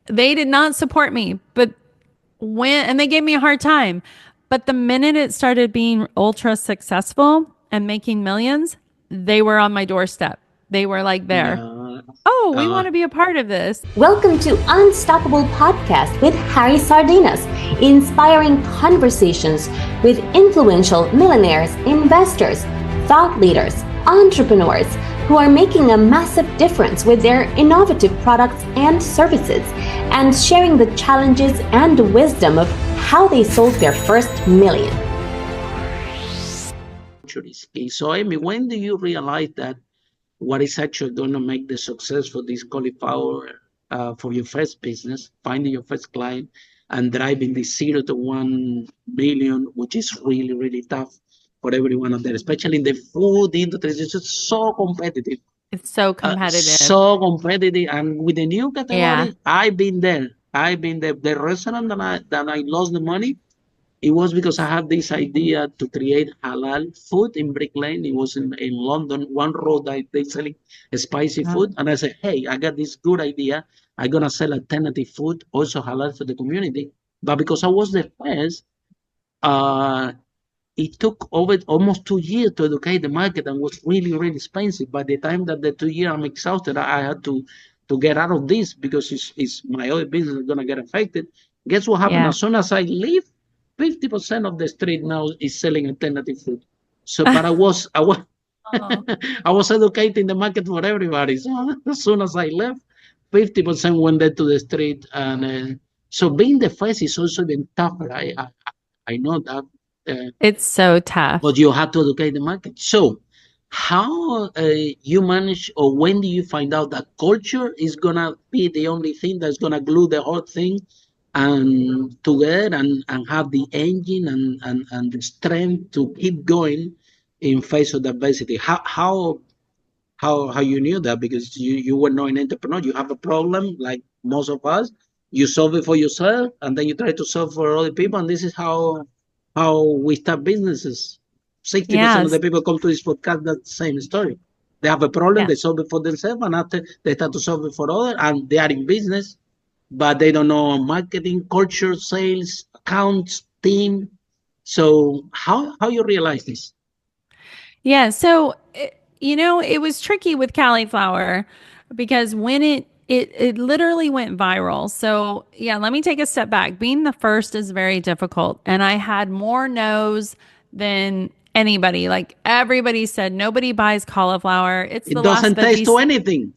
They did not support me, but and they gave me a hard time. But the minute it started being ultra successful and making millions, they were on my doorstep. They were like there. Yeah. Oh, we Uh, want to be a part of this. Welcome to Unstoppable Podcast with Harry Sardinas, inspiring conversations with influential millionaires, investors, thought leaders, entrepreneurs who are making a massive difference with their innovative products and services, and sharing the challenges and wisdom of how they sold their first million. okay, so Amy, when do you realize that what is actually going to make the success for this cauliflower for your first business, finding your first client and driving the 0 to 1 million, which is really, really tough for everyone out there, especially in the food industry. It's just so competitive. It's so competitive. So competitive, and with the new Yeah. category, I've been there. The restaurant that I lost the money, it was because I had this idea to create halal food in Brick Lane. It was in London, one road that they selling spicy Uh, food. And I said, hey, I got this good idea. I'm gonna sell alternative food, also halal for the community. But because I was the first, uh, it took over almost 2 years to educate the market and was really, really expensive. By the time that the 2 year I'm exhausted, I had to get out of this because it's my other business is gonna get affected. Guess what happened? yeah. As soon as I leave, 50% of the street now is selling alternative food. So, but I was Oh. I was educating the market for everybody. So as soon as I left, 50% went there to the street, and so being the first is also even tougher. I know that. It's so tough. But you have to educate the market. So, how you manage, or when do you find out that culture is gonna be the only thing that's gonna glue the whole thing and together and have the engine and the strength to keep going in face of adversity? How you knew that? Because you were not an entrepreneur. You have a problem like most of us. You solve it for yourself, and then you try to solve for other people. And this is how we start businesses. 60% of Yes. the people come to this podcast that same story. They have a problem, Yeah. they solve it for themselves, and after they start to solve it for others, and they are in business, but they don't know marketing, culture, sales, accounts, team. So how you realize this? Yeah. So, it was tricky with cauliflower because when it literally went viral. So, yeah, let me take a step back. Being the first is very difficult. And I had more no's than anybody. Like everybody said, nobody buys cauliflower. It doesn't taste to anything.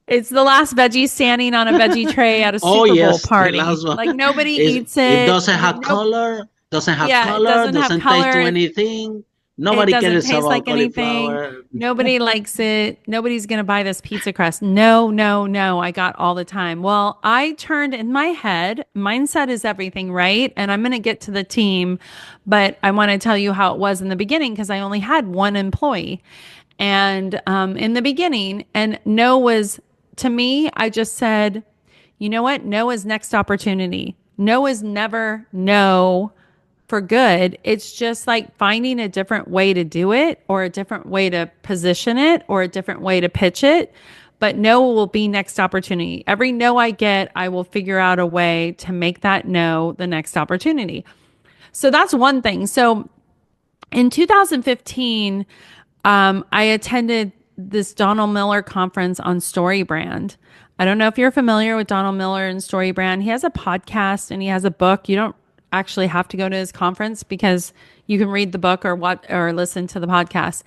It's the last veggie standing on a veggie tray at a Oh Super Bowl yes, the party. last one. Like nobody Is eats it it. doesn't have Nope. color, doesn't have Yeah, it color, doesn't have doesn't taste to color. anything. It Nobody doesn't cares taste about like anything. cauliflower. Nobody likes it. Nobody's going to buy this pizza crust. No, no, no. I got all the time. Well, I turned in my head. Mindset is everything, right? And I'm going to get to the team, but I want to tell you how it was in the beginning because I only had one employee. And in the beginning, and no was to me, I just said, you know what? No is next opportunity. No is never no for good. It's just like finding a different way to do it or a different way to position it or a different way to pitch it. But no will be next opportunity. Every no I get, I will figure out a way to make that no the next opportunity. So that's one thing. So in 2015, I attended this Donald Miller conference on Story Brand. I don't know if you're familiar with Donald Miller and Story Brand. He has a podcast and he has a book. You don't actually have to go to his conference because you can read the book or listen to the podcast.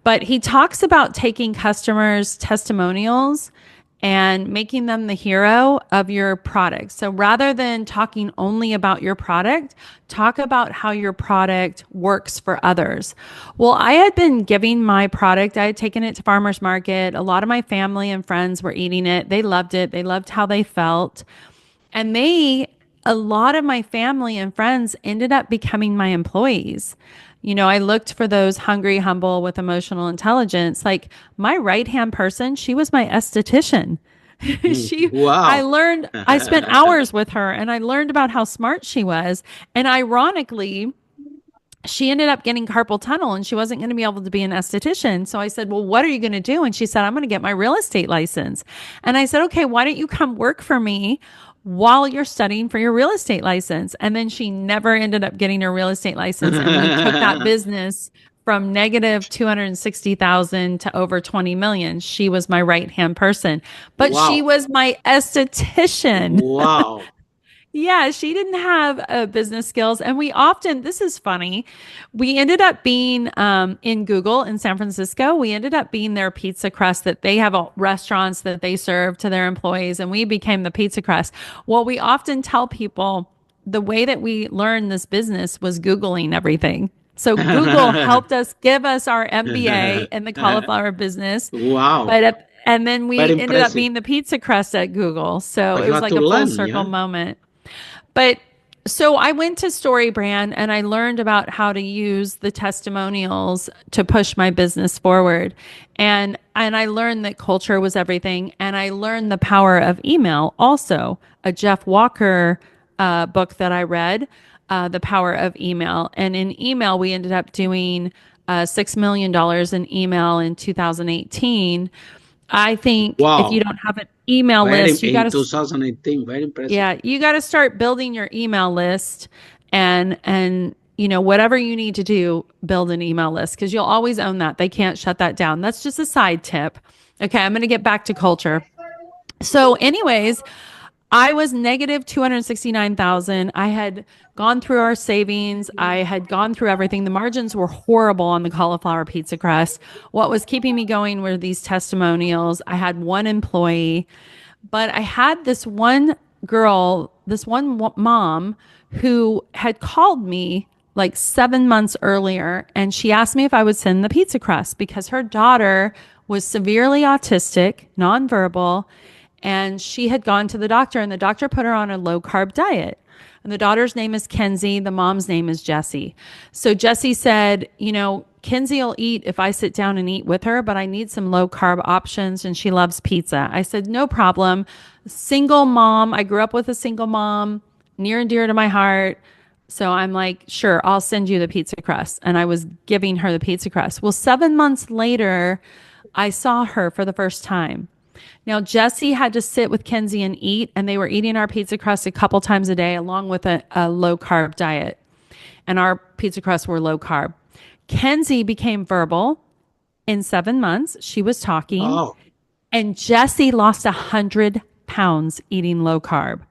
But he talks about taking customers' testimonials and making them the hero of your product. So rather than talking only about your product, talk about how your product works for others. Well, I had been giving my product, I had taken it to farmers market. A lot of my family and friends were eating it. They loved it. They loved how they felt. And a lot of my family and friends ended up becoming my employees. I looked for those hungry, humble with emotional intelligence. Like my right-hand person, she was my esthetician. Wow. I spent hours with her and I learned about how smart she was. And ironically, she ended up getting carpal tunnel and she wasn't going to be able to be an esthetician. So I said, well, what are you going to do? And she said, I'm going to get my real estate license. And I said, okay, why don't you come work for me while you're studying for your real estate license. And then she never ended up getting her real estate license. And we took that business from negative 260,000 to over 20 million. She was my right-hand person, but she Wow. was my esthetician. Wow. Yeah, she didn't have business skills. And we often, this is funny, we ended up being in Google in San Francisco. We ended up being their pizza crust that they have restaurants that they serve to their employees. And we became the pizza crust. Well, we often tell people the way that we learned this business was Googling everything. So Google helped us give us our MBA in the cauliflower business. Wow. And then we Very ended up impressive. being the pizza crust at Google. So But it you was had like to a full learn, circle yeah. moment. But so I went to StoryBrand and I learned about how to use the testimonials to push my business forward. And I learned that culture was everything. And I learned the power of email also, a Jeff Walker book that I read, The Power of Email. And in email, we ended up doing $6 million in email in 2018. I think if you Wow. don't have an email list, you got In to 2018, very impressive. yeah, you got to start building your email list and you know whatever you need to do, build an email list because you'll always own that. They can't shut that down. That's just a side tip. Okay, I'm going to get back to culture. So anyways, I was negative 269,000. I had gone through our savings. I had gone through everything. The margins were horrible on the cauliflower pizza crust. What was keeping me going were these testimonials. I had one employee, but I had this one girl, this one mom who had called me like 7 months earlier, and she asked me if I would send the pizza crust because her daughter was severely autistic, nonverbal, and she had gone to the doctor, and the doctor put her on a low carb diet. And the daughter's name is Kenzie. The mom's name is Jessie. So Jessie said, you know, Kenzie will eat if I sit down and eat with her, but I need some low carb options. And she loves pizza. I said, no problem. Single mom. I grew up with a single mom, near and dear to my heart. So I'm like, sure, I'll send you the pizza crust. And I was giving her the pizza crust. Well, 7 months later, I saw her for the first time. Now, Jessie had to sit with Kenzie and eat, and they were eating our pizza crust a couple times a day, along with a low carb diet. And our pizza crusts were low carb. Kenzie became verbal in 7 months. She was talking, Oh, and Jessie lost 100 pounds eating low carb.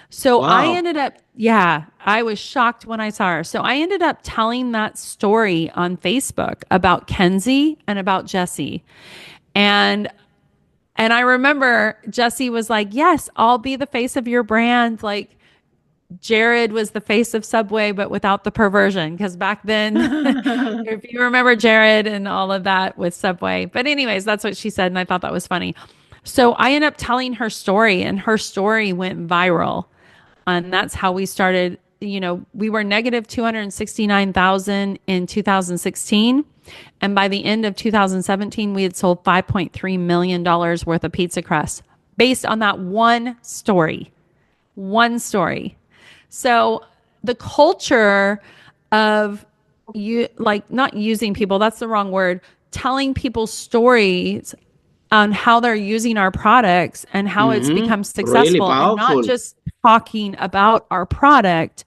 So I wow. ended up, yeah, I was shocked when I saw her. So I ended up telling that story on Facebook about Kenzie and about Jessie. And I remember Jessie was like, yes, I'll be the face of your brand. Like Jared was the face of Subway, but without the perversion. Because back then, if you remember Jared and all of that with Subway. But anyways, that's what she said. And I thought that was funny. So I ended up telling her story, and her story went viral. And that's how we started. You know, we were negative 269,000 in 2016. And by the end of 2017, we had sold $5.3 million worth of pizza crust based on that one story. One story. So the culture of you, like not using people, that's the wrong word, telling people stories on how they're using our products and how it's become Really successful and not powerful. just talking about our product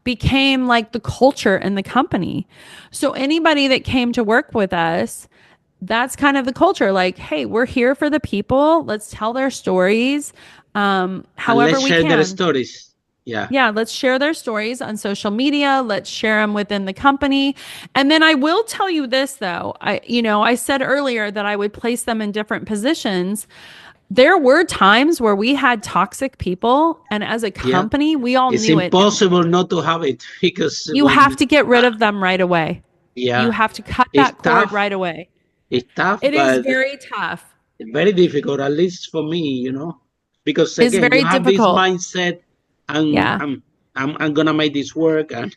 became like the culture in the company. So anybody that came to work with us, that's kind of the culture. Like, hey, we're here for the people. Let's tell their stories, And however let's we share their can. stories. Yeah. Yeah, let's share their stories on social media. Let's share them within the company. And then I will tell you this though. I said earlier that I would place them in different positions. There were times where we had toxic people, and as a Yeah. company, we all It's knew it. impossible not to have it because You have to get rid of them right away. yeah, You have to cut it's that cord tough. right away. It's tough, It is but very tough. very difficult, at least for me, because It's again, you very have this difficult. mindset, and Yeah. I'm gonna make this work, and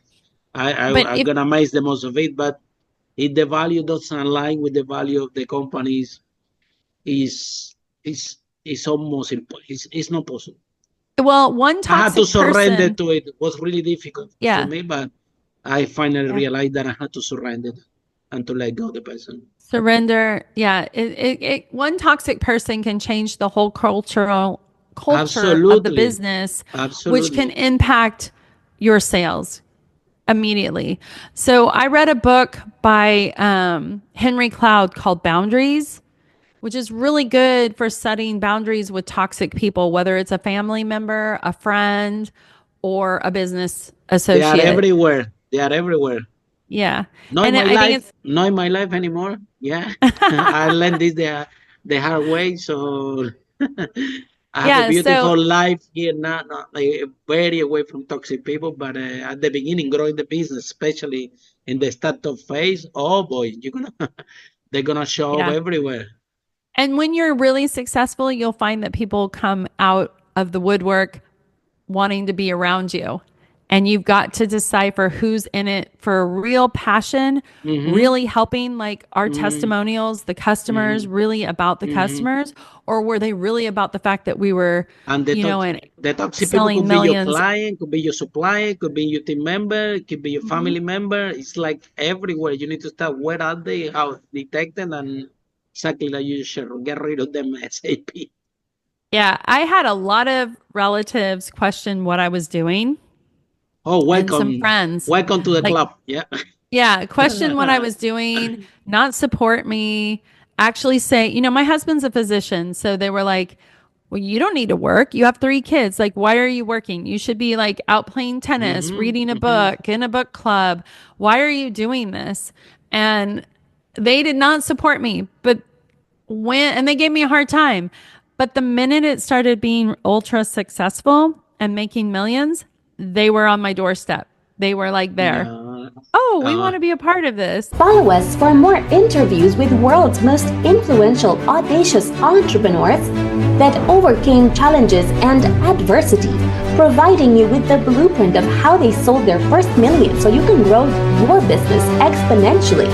But I'm if gonna make the most of it. But if the value doesn't align with the value of the companies, is is almost impossible. It's not possible. well, one I had to toxic surrender person, to it. It was really difficult for yeah. me, but I finally Yeah. realized that I had to surrender and to let go of the person. Surrender. Yeah. One toxic person can change the whole cultural culture of the Absolutely. business, which can Absolutely. impact your sales immediately. So I read a book by Henry Cloud called Boundaries, which is really good for setting boundaries with toxic people, whether it's a family member, a friend, or a business They are associate. everywhere. They are everywhere. Yeah. Not in And my I think life. it's, Not in my life anymore. Yeah. I learned this the hard way. So I have a yeah. So, beautiful life here now, not like very away from toxic people. But at the beginning, growing the business, especially in the startup phase, oh boy, you're gonna they're gonna show up yeah. everywhere. And when you're really successful, you'll find that people come out of the woodwork wanting to be around you. And you've got to decipher who's in it for real passion, Mm-hmm. really helping, like our Mm-hmm. testimonials, the customers, Mm-hmm. really about the Mm-hmm. customers, or were they really about the fact that we were, And and the toxic people selling could be your millions? client, could be your supplier, could be your team member, could be your Mhm. family member. It's like everywhere. You need to start where are they, how detect them, and exactly like you should get rid of them ASAP. Yeah, I had a lot of relatives question what I was doing Oh, and some welcome. friends. Welcome to the Like, club. Yeah. yeah, question what I was doing, not support me, actually say, my husband's a physician. So they were like, well, you don't need to work. You have 3 kids. Like, why are you working? You should be like out playing tennis, Mm-hmm. reading a Mm-hmm. book, in a book club. Why are you doing this? And they did not support me, and they gave me a hard time. But the minute it started being ultra successful and making millions, they were on my doorstep. They were like there. Yeah. Oh, we Uh, want to be a part of this. Follow us for more interviews with world's most influential, audacious entrepreneurs that overcame challenges and adversity, providing you with the blueprint of how they sold their first million so you can grow your business exponentially.